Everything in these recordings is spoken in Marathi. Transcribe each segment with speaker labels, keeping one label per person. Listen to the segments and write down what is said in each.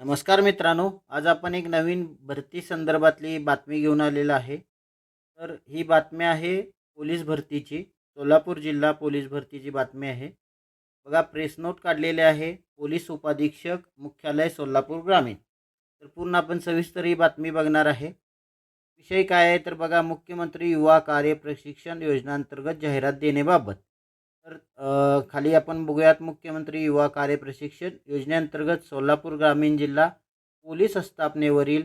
Speaker 1: नमस्कार मित्रांनो, आज आपण एक नवीन भरती संदर्भातली बातमी घेऊन आलेलो आहे. तर ही बातमी आहे पोलीस भरतीची. सोलापूर जिल्हा पोलीस भरतीची बातमी आहे. बघा, प्रेस नोट काढलेले आहे. पोलीस उपाधीक्षक मुख्यालय सोलापूर ग्रामीण. तर पूर्ण आपण सविस्तर ही बातमी बघणार आहे. विषय काय आहे तर बघा, मुख्यमंत्री युवा कार्य प्रशिक्षण योजनांतर्गत जाहिरात देण्याबाबत. तर खाली आपण बघूयात, मुख्यमंत्री युवा कार्य प्रशिक्षण योजनेअंतर्गत सोलापूर ग्रामीण जिल्हा पोलीस आस्थापनेवरील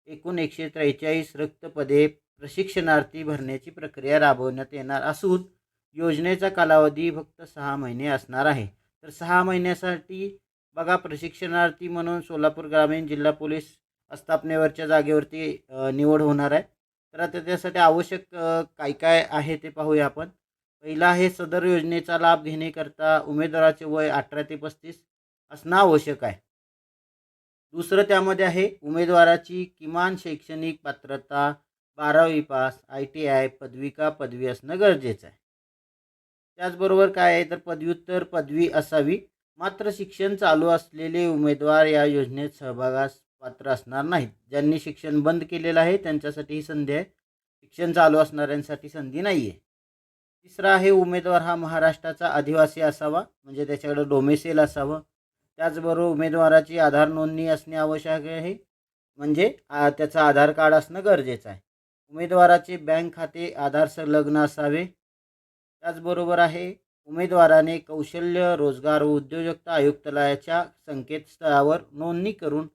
Speaker 1: एकूण 143 रिक्त पदे प्रशिक्षणार्थी भरण्याची प्रक्रिया राबवण्यात येणार असून योजनेचा कालावधी फक्त 6 महिने असणार आहे. तर 6 महिन्यासाठी बघा, प्रशिक्षणार्थी म्हणून सोलापूर ग्रामीण जिल्हा पोलीस आस्थापनेवरच्या जागेवरती निवड होणार आहे. तर आता त्यासाठी आवश्यक काय काय आहे ते पाहूया आपण. पहिला आहे, सदर योजनेचा लाभ घेण्याकरता उमेदवाराचे वय 18 ते 35 असणं आवश्यक आहे. दुसरं त्यामध्ये आहे, उमेदवाराची किमान शैक्षणिक पात्रता 12वी पास, ITI पदवी का पदवी असणं गरजेचं आहे. त्याचबरोबर काय आहे तर पदव्युत्तर पदवी असावी. मात्र शिक्षण चालू असलेले उमेदवार या योजनेत सहभागास पात्र असणार नाहीत. ज्यांनी शिक्षण बंद केलेलं आहे त्यांच्यासाठी ही संधी आहे. शिक्षण चालू असणाऱ्यांसाठी संधी नाही आहे. तिसरा आहे, उमेदवार हा महाराष्ट्राचा आदिवासी असावा, म्हणजे त्याच्याकडे डोमेसेल असावं. त्याचबरोबर उमेदवाराची आधार नोंदणी असणे आवश्यक आहे, म्हणजे त्याचं आधार कार्ड असणं गरजेचं आहे. उमेदवाराचे बँक खाते आधार संलग्न असावे. त्याचबरोबर आहे, उमेदवाराने कौशल्य रोजगार व उद्योजकता आयुक्तालयाच्या संकेतस्थळावर नोंदणी करून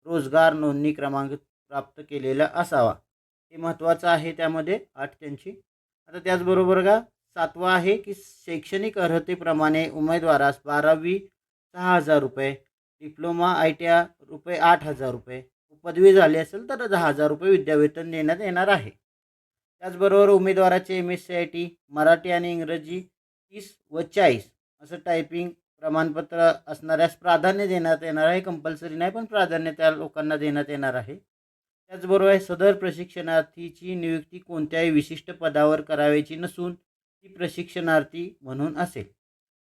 Speaker 1: रोजगार नोंदणी क्रमांक प्राप्त केलेला असावा. हे महत्त्वाचं आहे त्यामध्ये अट त्यांची. आता त्याचबरोबर का 7वा आहे की शैक्षणिक अर्हतेप्रमाणे उमेदवारास 12वी 6,000 रुपये, डिप्लोमा ITI रुपये 8,000 रुपये, पदवी झाली असेल तर 10,000 रुपये विद्यावेतन देण्यात येणार आहे. त्याचबरोबर उमेदवाराचे MSc मराठी आणि इंग्रजी 30 व 40 असं टायपिंग प्रमाणपत्र असणाऱ्यास प्राधान्य देण्यात येणार आहे. कंपल्सरी नाही, पण प्राधान्य त्या लोकांना देण्यात येणार आहे. त्याचबरोबर सदर प्रशिक्षणार्थीची नियुक्ती कोणत्याही विशिष्ट पदावर करावयाची नसून ती प्रशिक्षणार्थी म्हणून असेल.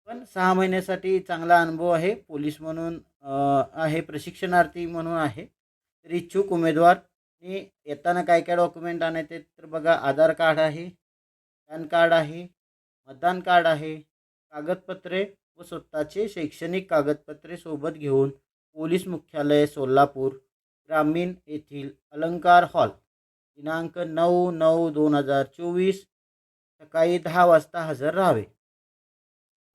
Speaker 1: पण 6 महिन्यासाठी चांगला अनुभव आहे, पोलीस म्हणून आहे, प्रशिक्षणार्थी म्हणून आहे. तर इच्छुक उमेदवारने येताना काय काय डॉक्युमेंट आणायचे तर बघा, आधार कार्ड आहे, पॅन कार्ड आहे, मतदान कार्ड आहे, कागदपत्रे व स्वतःचे शैक्षणिक कागदपत्रे सोबत घेऊन पोलीस मुख्यालय सोलापूर ग्रामीण येथील अलंकार हॉल दिनांक 9/9/2024 सकाळी 10 वाजता हजर राहावे.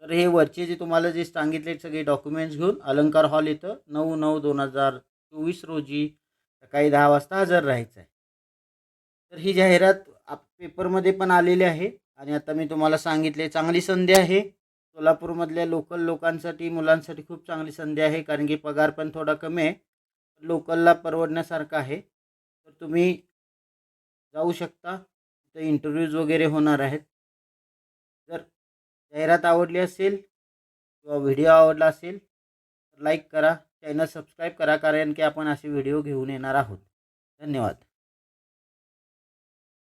Speaker 1: तर हे वरचे जे तुम्हाला जे सांगितले सगळे डॉक्युमेंट्स घेऊन अलंकार हॉल इथं 9/9/2024 रोजी सकाळी 10 वाजता हजर राहायचं आहे. तर ही जाहिरात पेपरमध्ये पण आलेली आहे आणि आता मी तुम्हाला सांगितले, चांगली संधी आहे. सोलापूरमधल्या लोकल लोकांसाठी, मुलांसाठी खूप चांगली संधी आहे, कारण की पगार पण थोडा कमी आहे. लोकलला परवडण्यासारखं आहे. तर तुम्ही जाऊ शकता. तिथं इंटरव्ह्यूज वगैरे होणार आहेत. जर जाहिरात आवडली असेल किंवा व्हिडिओ आवडला असेल तर लाईक करा, चॅनल सबस्क्राईब करा, कारण की आपण असे व्हिडिओ घेऊन येणार आहोत. धन्यवाद.